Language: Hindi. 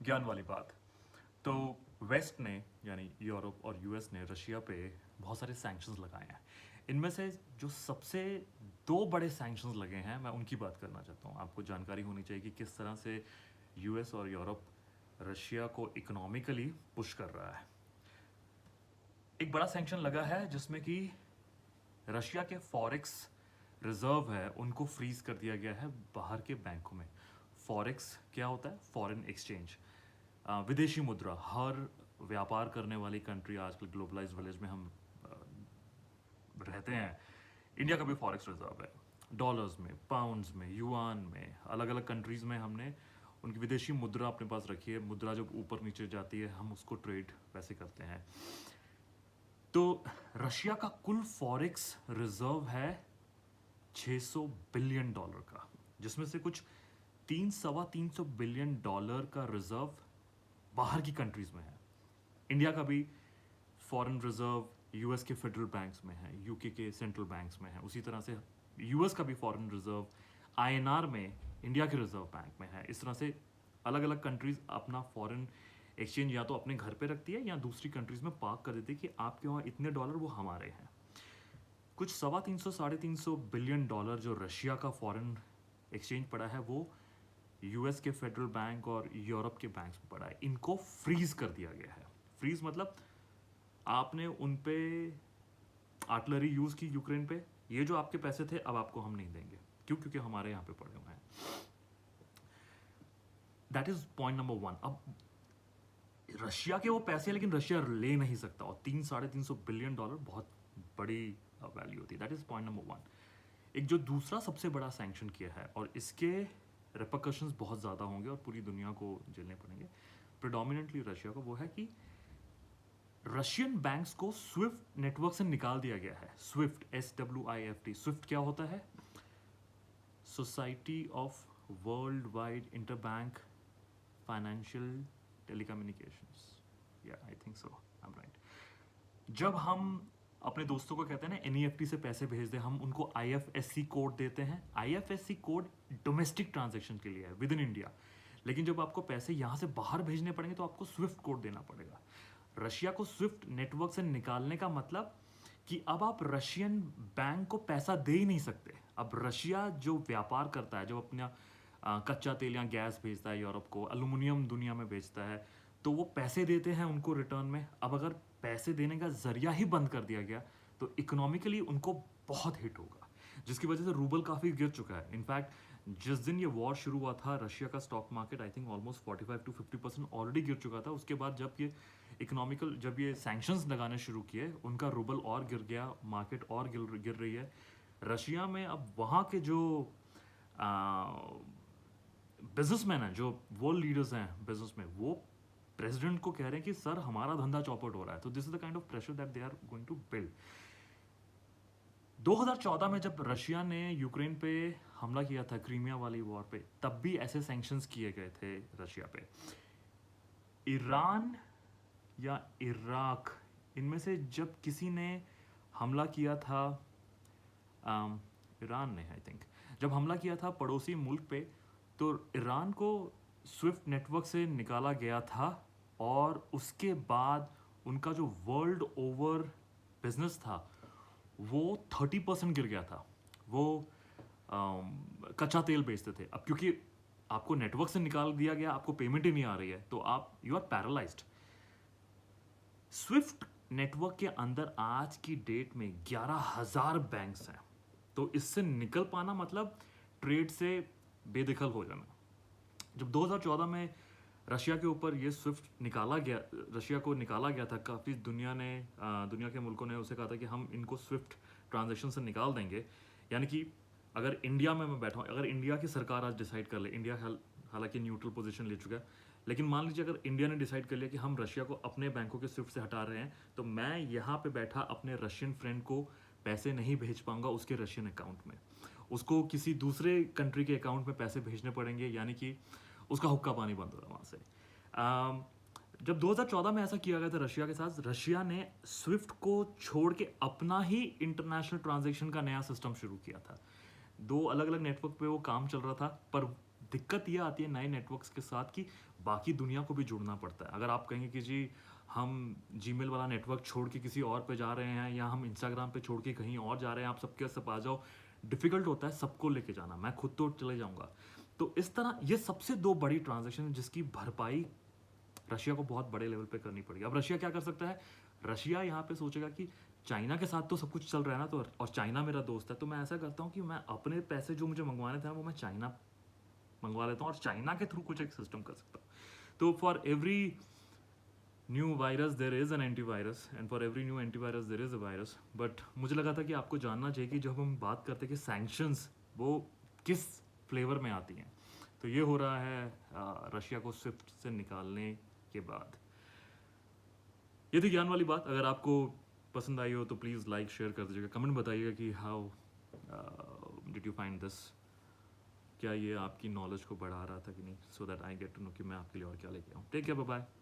ज्ञान वाली बात। तो वेस्ट ने यानी यूरोप और यूएस ने रशिया पे बहुत सारे सैंक्शंस लगाए हैं। इनमें से जो सबसे दो बड़े सैंक्शंस लगे हैं मैं उनकी बात करना चाहता हूँ। आपको जानकारी होनी चाहिए कि किस तरह से यूएस और यूरोप रशिया को इकोनॉमिकली पुश कर रहा है। एक बड़ा सैंक्शन लगा है जिसमें कि रशिया के फॉरेक्स रिजर्व है उनको फ्रीज कर दिया गया है बाहर के बैंकों में। फॉरेक्स क्या होता है? फॉरेन एक्सचेंज, विदेशी मुद्रा। हर व्यापार करने वाली कंट्री आजकल ग्लोबलाइज विलेज में हम रहते हैं। इंडिया का भी फॉरेक्स रिजर्व है, डॉलर्स में, पाउंड्स में, युआन में, अलग अलग कंट्रीज में हमने उनकी विदेशी मुद्रा अपने पास रखी है। मुद्रा जब ऊपर नीचे जाती है हम उसको ट्रेड वैसे करते हैं। तो रशिया का कुल फॉरेक्स रिजर्व है 600 बिलियन डॉलर का, जिसमें से कुछ 300 बिलियन डॉलर का रिजर्व बाहर की कंट्रीज में है। इंडिया का भी फॉरेन रिजर्व यूएस के फेडरल बैंक्स में है, यूके के सेंट्रल बैंक्स में है। उसी तरह से यूएस का भी फॉरेन रिजर्व आईएनआर में इंडिया के रिजर्व बैंक में है। इस तरह से अलग अलग कंट्रीज अपना फॉरेन एक्सचेंज या तो अपने घर पे रखती है या दूसरी कंट्रीज में पार्क कर देती है कि आपके वहाँ इतने डॉलर वो हमारे हैं। कुछ 350 बिलियन डॉलर जो रशिया का फॉरेन एक्सचेंज पड़ा है वो यूएस के फेडरल बैंक और यूरोप के बैंक्स में पड़ा है। इनको फ्रीज कर दिया गया है। फ्रीज मतलब आपने उन पे आर्टिलरी यूज की यूक्रेन पे, ये जो आपके पैसे थे अब आपको हम नहीं देंगे। क्यों? क्योंकि हमारे यहाँ पे पड़े हुए हैं। That is point number one. अब रशिया के वो पैसे हैं लेकिन रशिया ले नहीं सकता, और 300-350 बिलियन डॉलर बहुत बड़ी वैल्यू होती है। That is point number one. एक जो दूसरा सबसे बड़ा सैंक्शन किया है और इसके रिपरकशंस बहुत ज़्यादा होंगे और पूरी दुनिया को झेलने पड़ेंगे, प्रेडोमिनेंटली रशिया को, वो है कि रशियन बैंक्स को स्विफ्ट नेटवर्क से निकाल दिया गया है। Swift, SWIFT। स्विफ्ट क्या होता है? Society of world wide interbank financial telecommunications. या I think so, I am right. जब हम अपने दोस्तों को कहते हैं ना एनईएफटी से पैसे भेज दे, हम उनको आईएफएससी कोड देते हैं। आईएफएससी कोड डोमेस्टिक ट्रांजैक्शन के लिए है विद इन इंडिया, लेकिन जब आपको पैसे यहाँ से बाहर भेजने पड़ेंगे तो आपको स्विफ्ट कोड देना पड़ेगा। रशिया को स्विफ्ट नेटवर्क से निकालने का मतलब कि अब आप रशियन बैंक को पैसा दे ही नहीं सकते। अब रशिया जो व्यापार करता है, जो अपना कच्चा तेल या गैस भेजता है यूरोप को, एल्युमिनियम दुनिया में बेचता है, तो वो पैसे देते हैं उनको रिटर्न में। अब अगर पैसे देने का जरिया ही बंद कर दिया गया तो इकोनॉमिकली उनको बहुत हिट होगा, जिसकी वजह से रूबल काफ़ी गिर चुका है। इनफैक्ट जिस दिन ये वॉर शुरू हुआ था रशिया का stock market I think almost 45-50% already गिर चुका था। उसके बाद जब ये सैंक्शंस लगाने शुरू किए उनका रूबल और गिर गया, मार्केट और गिर रही है रशिया में। अब वहाँ के जो बिजनेसमैन हैं, जो वर्ल्ड लीडर्स हैं बिजनेस में, वो प्रेसिडेंट को कह रहे हैं कि सर हमारा धंधा चौपट हो रहा है। तो this is the kind of pressure that they are going to build. 2014 में जब रशिया ने यूक्रेन पे हमला किया था, क्रीमिया वाली वॉर पे, तब भी ऐसे सैंक्शंस किए गए थे रशिया पे। ईरान या इराक, इनमें से जब किसी ने हमला किया था, ईरान ने आई थिंक, जब हमला किया था पड़ोसी मुल्क पे, तो ईरान को स्विफ्ट नेटवर्क से निकाला गया था और उसके बाद उनका जो वर्ल्ड ओवर बिजनेस था वो 30% गिर गया था। वो कच्चा तेल बेचते थे। अब क्योंकि आपको नेटवर्क से निकाल दिया गया, आपको पेमेंट ही नहीं आ रही है, तो आप you are paralysed. SWIFT network के अंदर आज की डेट में 11,000 बैंक्स हैं। तो इससे निकल पाना मतलब ट्रेड से बेदखल हो जाना। जब 2014 में रशिया के ऊपर ये स्विफ्ट निकाला गया, रशिया को निकाला गया था, काफ़ी दुनिया के मुल्कों ने उसे कहा था कि हम इनको स्विफ्ट ट्रांजैक्शन से निकाल देंगे। यानी कि अगर इंडिया में मैं बैठा हूँ, अगर इंडिया की सरकार आज डिसाइड कर ले, इंडिया हालांकि न्यूट्रल पोजीशन ले चुका है, लेकिन मान लीजिए अगर इंडिया ने डिसाइड कर लिया कि हम रशिया को अपने बैंकों के स्विफ्ट से हटा रहे हैं, तो मैं यहाँ पे बैठा अपने रशियन फ्रेंड को पैसे नहीं भेज पाऊंगा उसके रशियन अकाउंट में, उसको किसी दूसरे कंट्री के अकाउंट में पैसे भेजने पड़ेंगे, यानी कि उसका हुक्का पानी बंद हो रहा वहाँ से। जब 2014 में ऐसा किया गया था रशिया के साथ, रशिया ने स्विफ्ट को छोड़ के अपना ही इंटरनेशनल ट्रांजैक्शन का नया सिस्टम शुरू किया था। 2 अलग अलग नेटवर्क पे वो काम चल रहा था, पर दिक्कत ये आती है नए नेटवर्क्स के साथ कि बाकी दुनिया को भी जुड़ना पड़ता है। अगर आप कहेंगे कि जी हम जीमेल वाला नेटवर्क छोड़ के किसी और पे जा रहे हैं या हम इंस्टाग्राम पे छोड़ के कहीं और जा रहे हैं, आप सबके सब आ जाओ, डिफ़िकल्ट होता है सबको लेके जाना, मैं खुद तो चले जाऊँगा। तो इस तरह ये सबसे 2 बड़ी ट्रांज़ैक्शन है जिसकी भरपाई रशिया को बहुत बड़े लेवल पे करनी पड़ी। अब रशिया क्या कर सकता है? रशिया यहाँ पे सोचेगा कि चाइना के साथ तो सब कुछ चल रहा है ना, तो और चाइना मेरा दोस्त है, तो मैं ऐसा करता हूँ कि मैं अपने पैसे जो मुझे मंगवाने थे वो मैं चाइना मंगवा लेता हूँ और चाइना के थ्रू कुछ एक सिस्टम कर सकता हूँ। तो for every new virus there is an antivirus and for every new antivirus there is a virus. But मुझे लगा था कि आपको जानना चाहिए कि जब हम बात करते हैं कि सैंक्शंस वो किस फ्लेवर में आती हैं। तो ये हो रहा है रशिया को स्विफ्ट से निकालने के बाद। ये थी ज्ञान वाली बात। अगर आपको पसंद आई हो तो प्लीज़ लाइक शेयर कर दीजिएगा, कमेंट बताइएगा कि how did you find this, क्या ये आपकी नॉलेज को बढ़ा रहा था कि नहीं, so that I get to know कि मैं आपके लिए और क्या लेके आऊँ। Take care, bye bye.